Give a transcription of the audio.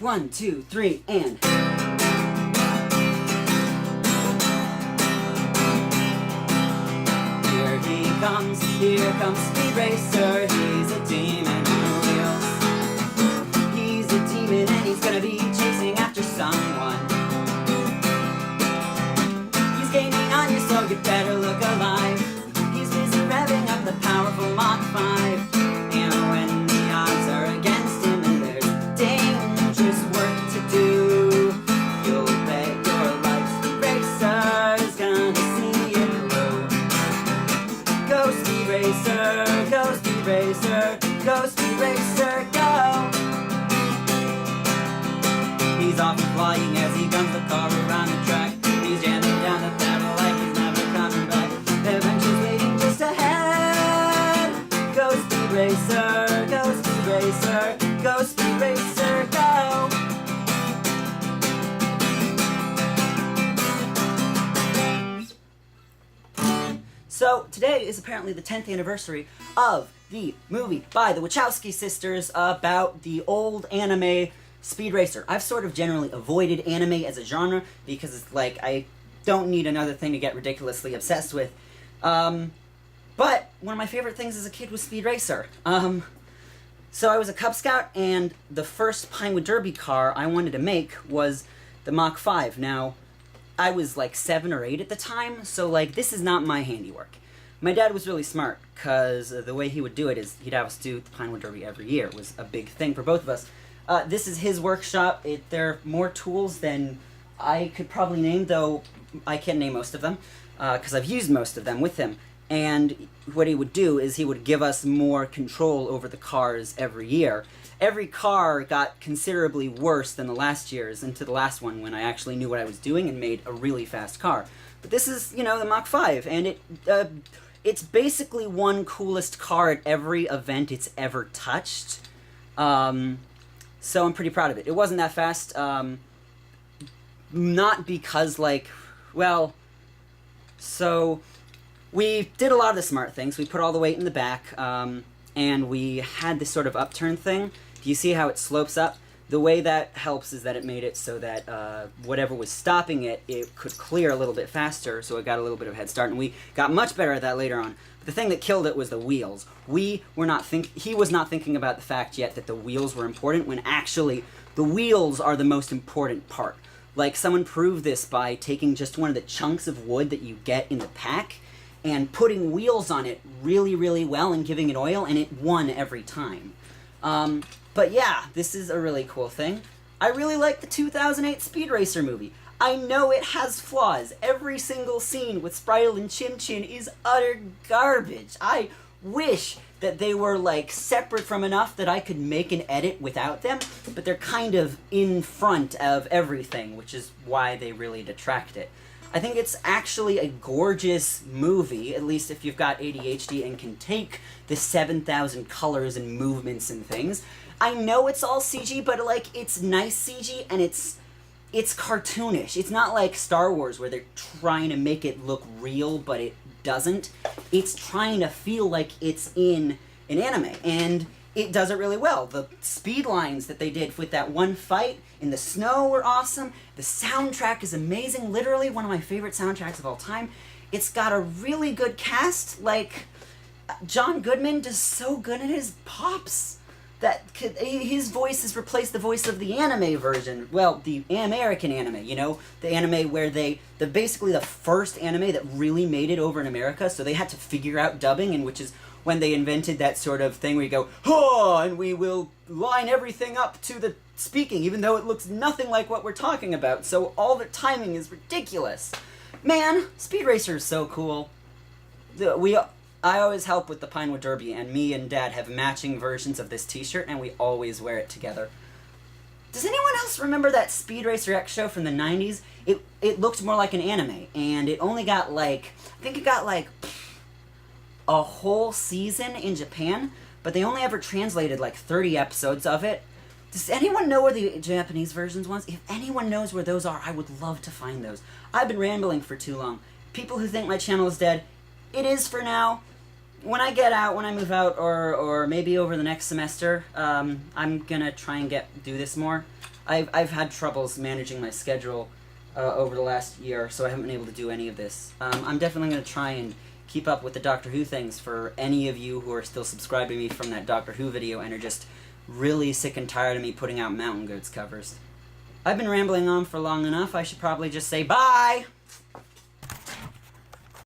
1, 2, 3, and... Here comes Speed Racer, he's a demon on wheels. He's a demon and he's gonna be chasing after someone. He's gaining on you, so you better look alive. He's busy revving up the powerful Mach 5. And when the odds are against him and there's dangerous work to do, you'll bet your life Speed Racer's gonna see it through. Go Speed Racer, go Speed Racer, go Speed Racer, go! He's off and flying as he guns the car around the track. He's jamming down the pedal like he's never coming back. The adventure's waiting just ahead. Go Speed Racer, go Speed Racer, go Speed Racer, go! So, today is apparently the 10th anniversary of the movie by the Wachowski sisters about the old anime Speed Racer. I've sort of generally avoided anime as a genre because it's like, I don't need another thing to get ridiculously obsessed with. But one of my favorite things as a kid was Speed Racer. So I was a Cub Scout, and the first Pinewood Derby car I wanted to make was the Mach 5. Now, I was like 7 or 8 at the time, so like this is not my handiwork. My dad was really smart, because the way he would do it is he'd have us do the Pinewood Derby every year. It was a big thing for both of us. This is his workshop. There are more tools than I could probably name, though I can't name most of them, because I've used most of them with him. And what he would do is he would give us more control over the cars every year. Every car got considerably worse than the last year's, into the last one when I actually knew what I was doing and made a really fast car. But this is, you know, the Mach 5, and it's basically one coolest car at every event it's ever touched. So I'm pretty proud of it. It wasn't that fast, not because, like, well, so we did a lot of the smart things. We put all the weight in the back, and we had this sort of upturn thing. Do you see how it slopes up? The way that helps is that it made it so that whatever was stopping it, it could clear a little bit faster, so it got a little bit of a head start, and we got much better at that later on. But the thing that killed it was the wheels. He was not thinking about the fact yet that the wheels were important, when actually the wheels are the most important part. Like, someone proved this by taking just one of the chunks of wood that you get in the pack and putting wheels on it really, really well and giving it oil, and it won every time. But yeah, this is a really cool thing. I really like the 2008 Speed Racer movie. I know it has flaws. Every single scene with Spritle and Chim Chin is utter garbage. I wish that they were, like, separate from enough that I could make an edit without them, but they're kind of in front of everything, which is why they really detract it. I think it's actually a gorgeous movie, at least if you've got ADHD and can take the 7,000 colors and movements and things. I know it's all CG, but, like, it's nice CG, and it's cartoonish. It's not like Star Wars, where they're trying to make it look real, but it doesn't. It's trying to feel like it's in an anime, and it does it really well. The speed lines that they did with that one fight in the snow were awesome. The soundtrack is amazing, literally one of my favorite soundtracks of all time. It's got a really good cast. Like, John Goodman does so good at his pops that his voice has replaced the voice of the anime version. Well, the American anime, you know? The anime where basically the first anime that really made it over in America, so they had to figure out dubbing, and which is when they invented that sort of thing where you go, oh, and we will line everything up to the speaking, even though it looks nothing like what we're talking about, so all the timing is ridiculous. Man, Speed Racer is so cool. I always help with the Pinewood Derby, and me and Dad have matching versions of this t-shirt, and we always wear it together. Does anyone else remember that Speed Racer X show from the 90s? It looked more like an anime, and it only got, like, I think it got, like, a whole season in Japan, but they only ever translated, like, 30 episodes of it. Does anyone know where the Japanese versions was? If anyone knows where those are, I would love to find those. I've been rambling for too long. People who think my channel is dead, it is for now. When I get out, when I move out, or maybe over the next semester, I'm gonna try and do this more. I've had troubles managing my schedule over the last year, so I haven't been able to do any of this. I'm definitely going to try and keep up with the Doctor Who things for any of you who are still subscribing to me from that Doctor Who video and are just really sick and tired of me putting out Mountain Goats covers. I've been rambling on for long enough. I should probably just say bye!